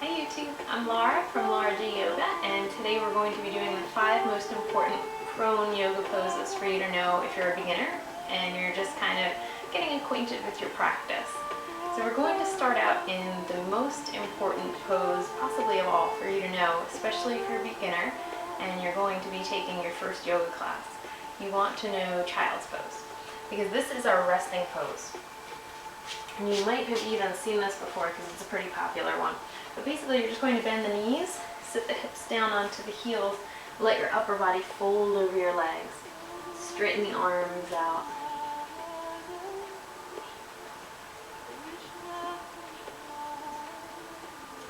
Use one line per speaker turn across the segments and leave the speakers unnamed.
Hi YouTube, I'm Laura from LauraGYOGA, and today we're going to be doing the 5 most important prone yoga poses for you to know if you're a beginner and you're just kind of getting acquainted with your practice. So we're going to start out in the most important pose possibly of all for you to know, especially if you're a beginner and you're going to be taking your first yoga class. You want to know child's pose because this is our resting pose. And you might have even seen this before because it's a pretty popular one. But basically you're just going to bend the knees, sit the hips down onto the heels, let your upper body fold over your legs. Straighten the arms out.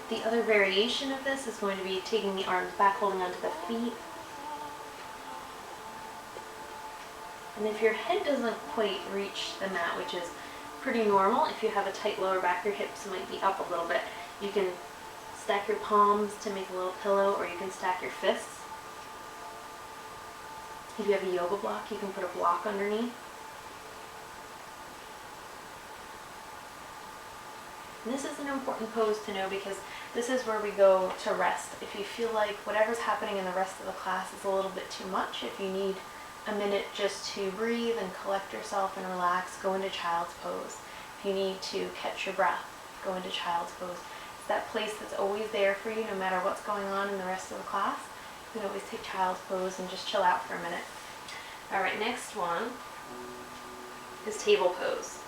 The other variation of this is going to be taking the arms back, holding onto the feet. And if your head doesn't quite reach the mat, which is pretty normal, if you have a tight lower back, your hips might be up a little bit. You can stack your palms to make a little pillow, or you can stack your fists. If you have a yoga block, you can put a block underneath. And this is an important pose to know because this is where we go to rest. If you feel like whatever's happening in the rest of the class is a little bit too much, if you need a minute just to breathe and collect yourself and relax, go into child's pose. If you need to catch your breath, go into child's pose. It's that place that's always there for you no matter what's going on in the rest of the class. You can always take child's pose and just chill out for a minute. Alright, next one is table pose.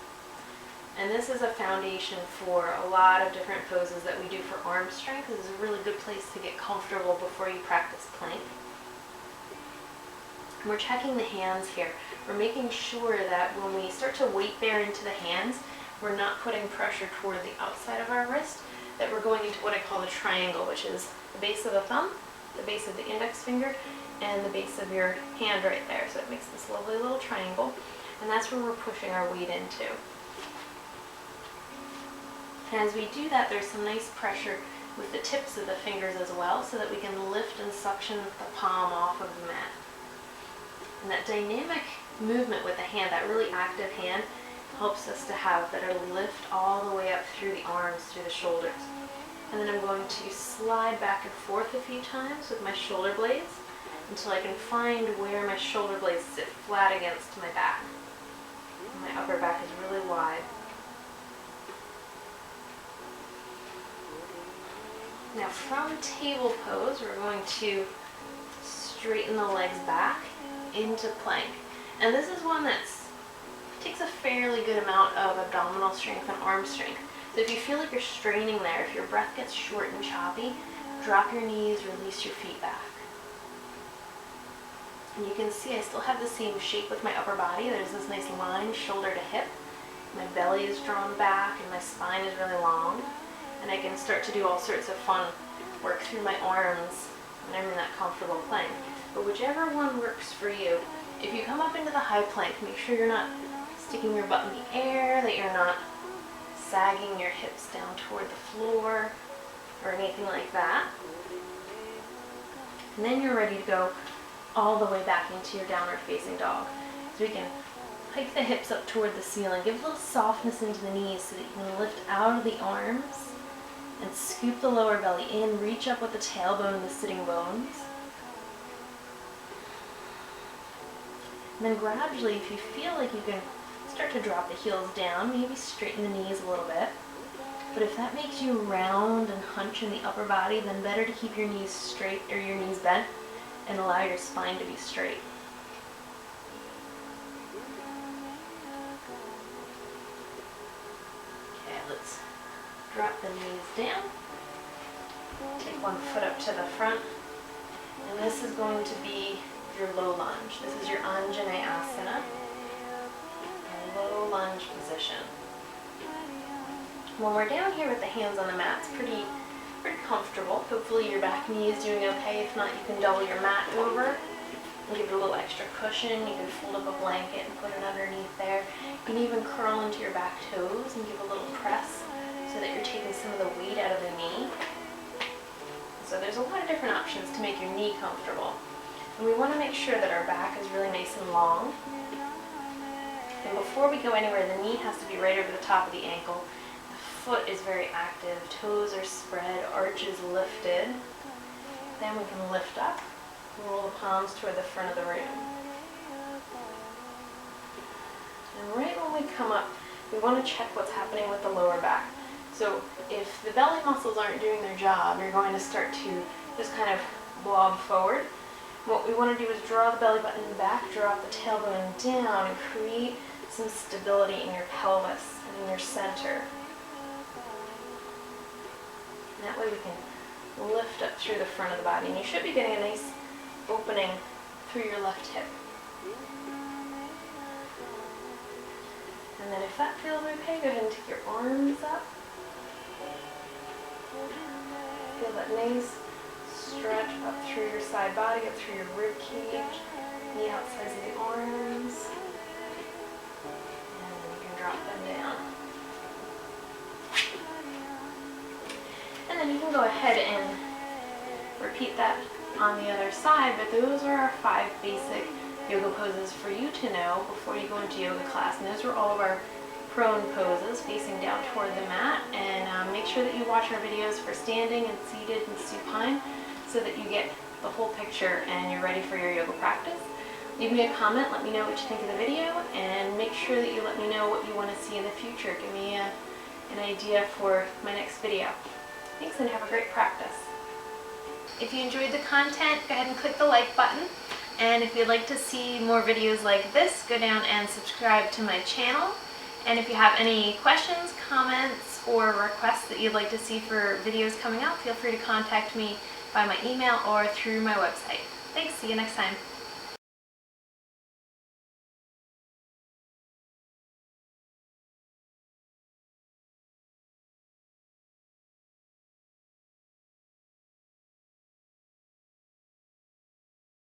And this is a foundation for a lot of different poses that we do for arm strength. This is a really good place to get comfortable before you practice plank. We're checking the hands here. We're making sure that when we start to weight bear into the hands, we're not putting pressure toward the outside of our wrist, that we're going into what I call the triangle, which is the base of the thumb, the base of the index finger, and the base of your hand right there. So it makes this lovely little triangle, and that's where we're pushing our weight into. And as we do that, there's some nice pressure with the tips of the fingers as well, so that we can lift and suction the palm off of the mat. And that dynamic movement with the hand, that really active hand, helps us to have better lift all the way up through the arms, through the shoulders. And then I'm going to slide back and forth a few times with my shoulder blades until I can find where my shoulder blades sit flat against my back. And my upper back is really wide. Now from table pose, we're going to straighten the legs back into plank. And this is one that takes a fairly good amount of abdominal strength and arm strength. So if you feel like you're straining there, if your breath gets short and choppy, drop your knees, release your feet back. And you can see I still have the same shape with my upper body. There's this nice line, shoulder to hip. My belly is drawn back and my spine is really long. And I can start to do all sorts of fun work through my arms when I'm in that comfortable plank. But whichever one works for you, if you come up into the high plank, make sure you're not sticking your butt in the air, that you're not sagging your hips down toward the floor or anything like that. And then you're ready to go all the way back into your downward facing dog. So we can hike the hips up toward the ceiling, give a little softness into the knees so that you can lift out of the arms and scoop the lower belly in, reach up with the tailbone and the sitting bones. And then gradually, if you feel like you can start to drop the heels down, maybe straighten the knees a little bit. But if that makes you round and hunch in the upper body, then better to keep your knees straight or your knees bent and allow your spine to be straight. Okay, let's drop the knees down. Take one foot up to the front. And this is going to be your low lunge. This is your Anjaneyasana, low lunge position. When we're down here with the hands on the mat, it's pretty comfortable. Hopefully your back knee is doing okay. If not, you can double your mat over and give it a little extra cushion. You can fold up a blanket and put it underneath there. You can even curl into your back toes and give a little press so that you're taking some of the weight out of the knee. So there's a lot of different options to make your knee comfortable. And we want to make sure that our back is really nice and long. And before we go anywhere, the knee has to be right over the top of the ankle. The foot is very active. Toes are spread, arches lifted. Then we can lift up, roll the palms toward the front of the room. And right when we come up, we want to check what's happening with the lower back. So if the belly muscles aren't doing their job, you're going to start to just kind of blob forward. What we want to do is draw the belly button back, drop the tailbone down, and create some stability in your pelvis and in your center. And that way we can lift up through the front of the body. And you should be getting a nice opening through your left hip. And then if that feels okay, go ahead and take your arms up. Feel that nice stretch up through your side body, up through your rib cage, the outsides of the arms. And then you can drop them down. And then you can go ahead and repeat that on the other side, but those are our 5 basic yoga poses for you to know before you go into yoga class. And those are all of our prone poses facing down toward the mat. And make sure that you watch our videos for standing and seated and supine so that you get the whole picture and you're ready for your yoga practice. Leave me a comment, let me know what you think of the video, and make sure that you let me know what you want to see in the future. Give me an idea for my next video. Thanks, and have a great practice. If you enjoyed the content, go ahead and click the like button. And if you'd like to see more videos like this, go down and subscribe to my channel. And if you have any questions, comments, or requests that you'd like to see for videos coming out, feel free to contact me by my email or through my website. Thanks, see you next time.